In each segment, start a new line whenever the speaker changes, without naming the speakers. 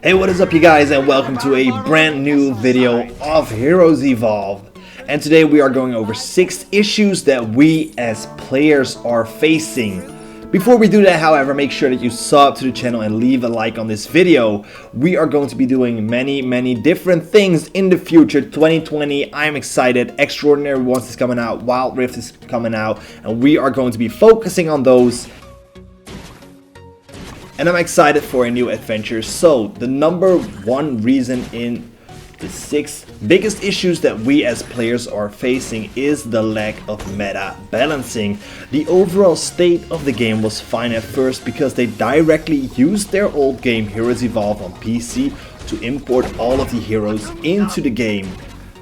Hey, what is up you guys, and welcome to a brand new video of Heroes Evolve. And today we are going over 6 issues that we as players are facing. Before we do that, however, make sure that you sub to the channel and leave a like on this video. We are going to be doing many different things in the future. 2020, I'm excited. Extraordinary Ones is coming out, Wild Rift is coming out, and we are going to be focusing on those. And I'm excited for a new adventure. So the number one reason in the 6 biggest issues that we as players are facing is the lack of meta balancing. The overall state of the game was fine at first because they directly used their old game Heroes Evolve on PC to import all of the heroes into the game.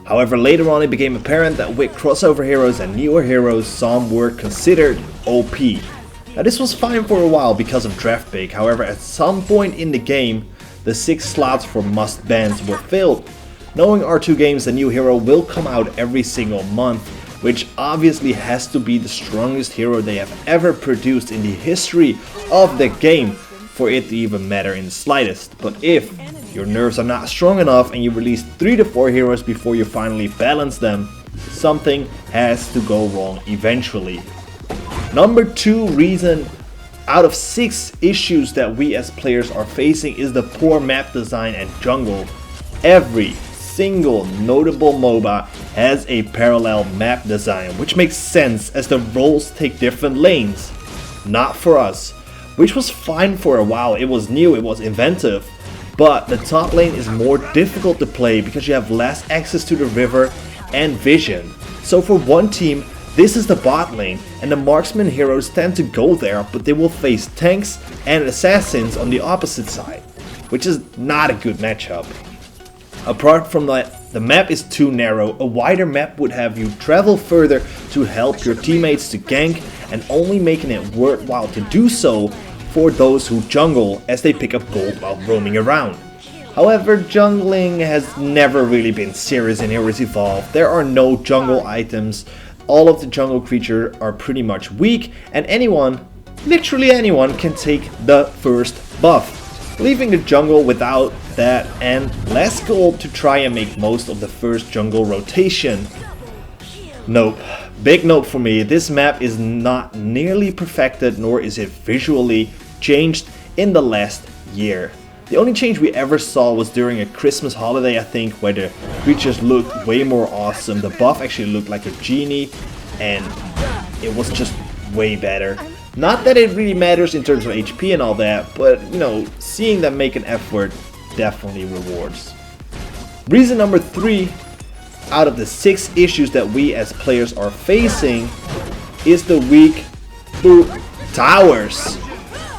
However, later on it became apparent that with crossover heroes and newer heroes, some were considered OP. Now this was fine for a while because of draft pick. However, at some point in the game, the 6 slots for must bans were filled. Knowing R2 games, a new hero will come out every single month, which obviously has to be the strongest hero they have ever produced in the history of the game for it to even matter in the slightest. But if your nerves are not strong enough and you release 3 to 4 heroes before you finally balance them, something has to go wrong eventually. Number 2 reason out of 6 issues that we as players are facing is the poor map design and jungle. Every single notable MOBA has a parallel map design, which makes sense as the roles take different lanes. Not for us, which was fine for a while. It was new, it was inventive, but the top lane is more difficult to play because you have less access to the river and vision. So for one team, this is the bot lane, and the marksman heroes tend to go there, but they will face tanks and assassins on the opposite side, which is not a good matchup. Apart from that, the map is too narrow. A wider map would have you travel further to help your teammates to gank, and only making it worthwhile to do so for those who jungle as they pick up gold while roaming around. However, jungling has never really been serious in Heroes Evolve. There are no jungle items. All of the jungle creatures are pretty much weak, and anyone, literally anyone, can take the first buff, leaving the jungle without that and less gold to try and make most of the first jungle rotation. Nope. Big nope for me. This map is not nearly perfected, nor is it visually changed in the last year. The only change we ever saw was during a Christmas holiday, I think, where the creatures looked way more awesome. The buff actually looked like a genie, and it was just way better. Not that it really matters in terms of HP and all that, but you know, seeing them make an effort definitely rewards. Reason number 3 out of the 6 issues that we as players are facing is the weak boot towers.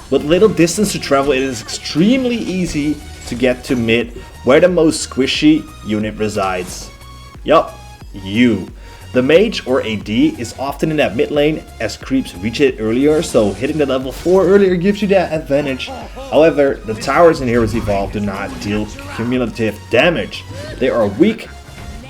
With little distance to travel, it is extremely easy to get to mid, where the most squishy unit resides. Yup, you. The mage or AD is often in that mid lane as creeps reach it earlier, so hitting the level 4 earlier gives you that advantage. However, the towers in Heroes Evolve do not deal cumulative damage. They are weak,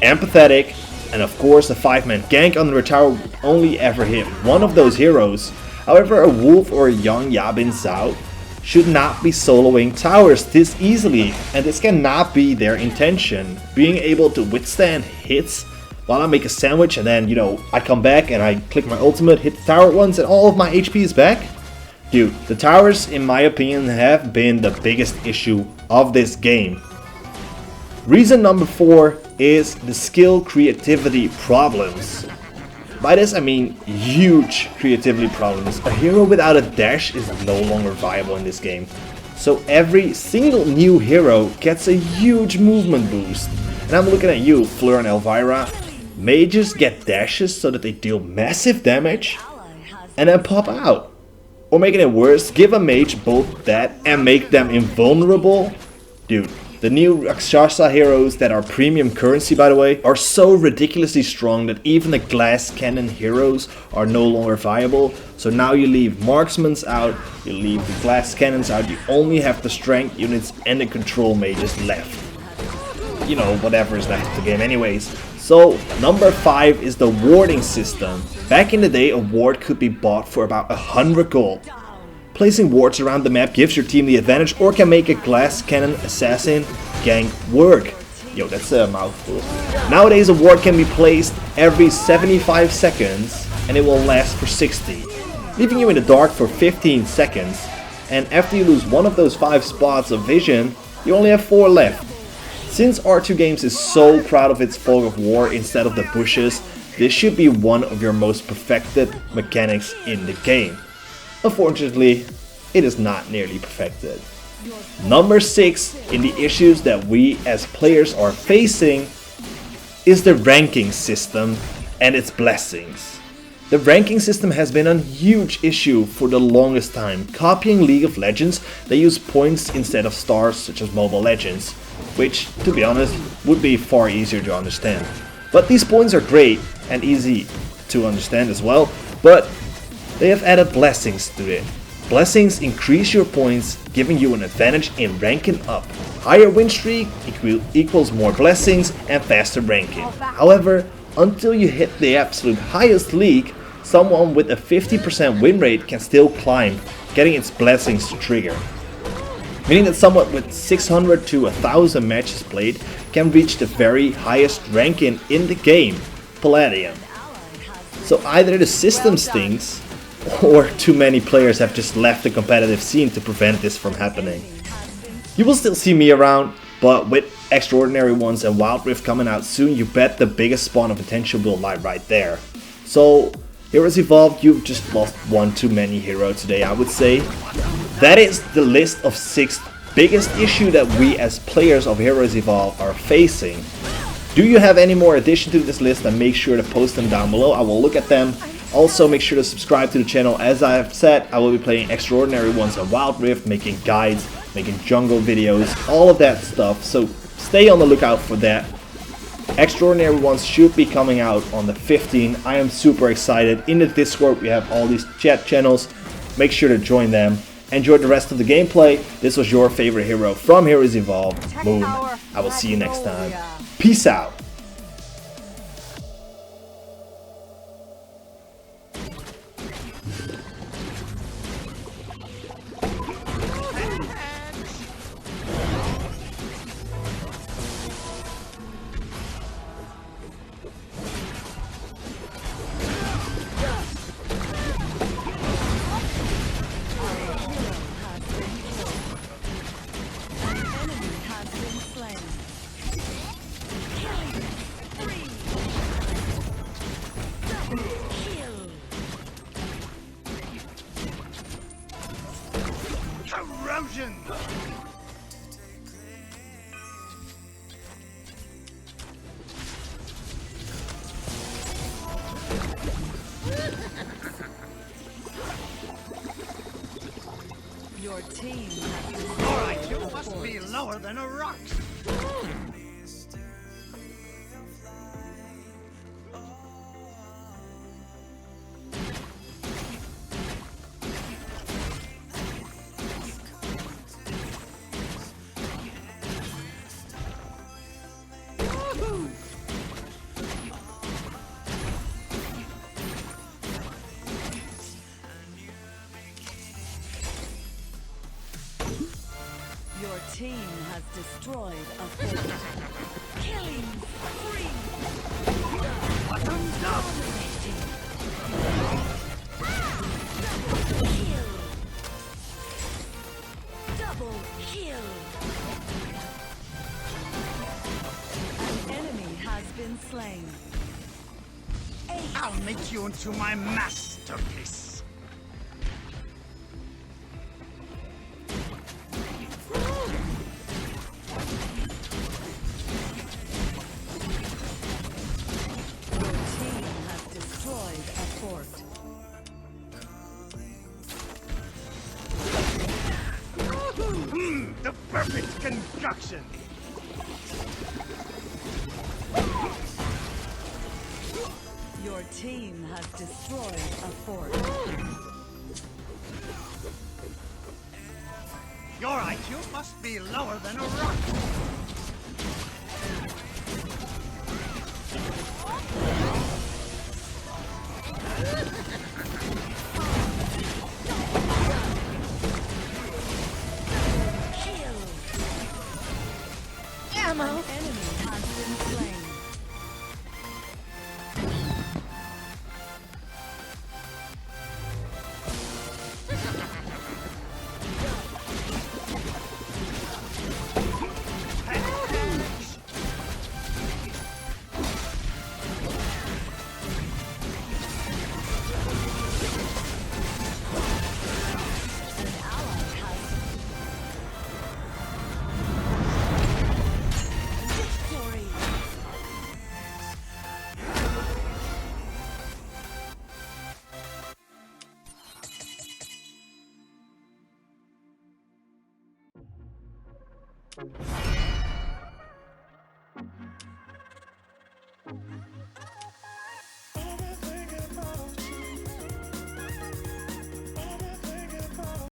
empathetic, and of course a 5-man gank under a tower would only ever hit one of those heroes. However, a Wolf or a young Yabin Zhao should not be soloing towers this easily, and this cannot be their intention. Being able to withstand hits while I make a sandwich and then, you know, I come back and I click my ultimate, hit the tower once and all of my HP is back? Dude, the towers, in my opinion, have been the biggest issue of this game. Reason number 4 is the skill creativity problems. By this I mean huge creativity problems. A hero without a dash is no longer viable in this game. So every single new hero gets a huge movement boost. And I'm looking at you, Fleur and Elvira. Mages get dashes so that they deal massive damage and then pop out. Or making it worse, give a mage both that and make them invulnerable. Dude. The new Rakshasa heroes that are premium currency, by the way, are so ridiculously strong that even the glass cannon heroes are no longer viable. So now you leave marksmans out, you leave the glass cannons out, you only have the strength units and the control mages left. You know, whatever is left of the game anyways. So number 5 is the warding system. Back in the day, a ward could be bought for about 100 gold. Placing wards around the map gives your team the advantage or can make a glass cannon assassin gang work. Yo, that's a mouthful. Nowadays a ward can be placed every 75 seconds and it will last for 60, leaving you in the dark for 15 seconds. And after you lose one of those 5 spots of vision, you only have 4 left. Since R2 Games is so proud of its fog of war instead of the bushes, this should be one of your most perfected mechanics in the game. Unfortunately, it is not nearly perfected. Number 6 in the issues that we as players are facing is the ranking system and its blessings. The ranking system has been a huge issue for the longest time, copying League of Legends. They use points instead of stars such as Mobile Legends, which, to be honest, would be far easier to understand. But these points are great and easy to understand as well, but they have added blessings to it. Blessings increase your points, giving you an advantage in ranking up. Higher win streak equals more blessings and faster ranking. However, until you hit the absolute highest league, someone with a 50% win rate can still climb, getting its blessings to trigger. Meaning that someone with 600 to 1000 matches played can reach the very highest ranking in the game, Palladium. So either the system stinks, or too many players have just left the competitive scene to prevent this from happening. You will still see me around, but with Extraordinary Ones and Wild Rift coming out soon, you bet the biggest spawn of potential will lie right there. So, Heroes Evolved, you've just lost one too many hero today, I would say. That is the list of 6 biggest issues that we as players of Heroes Evolved are facing. Do you have any more addition to this list? Then make sure to post them down below. I will look at them. Also, make sure to subscribe to the channel. As I have said, I will be playing Extraordinary Ones and Wild Rift, making guides, making jungle videos, all of that stuff. So stay on the lookout for that. Extraordinary Ones should be coming out on the 15th. I am super excited. In the Discord, we have all these chat channels. Make sure to join them. Enjoy the rest of the gameplay. This was your favorite hero from Heroes Evolved, Moon. I will see you next time. Peace out.
Corrosion!
Your team.
Alright, you must be lower than a rock!
Your team has destroyed a fort. Killing spree.
Bottoms up!
Double kill. An enemy has been slain.
I'll make you into my masterpiece! The perfect concoction!
Your team has destroyed a fort.
Your IQ must be lower than a rock!
ammo. An enemy has been slain.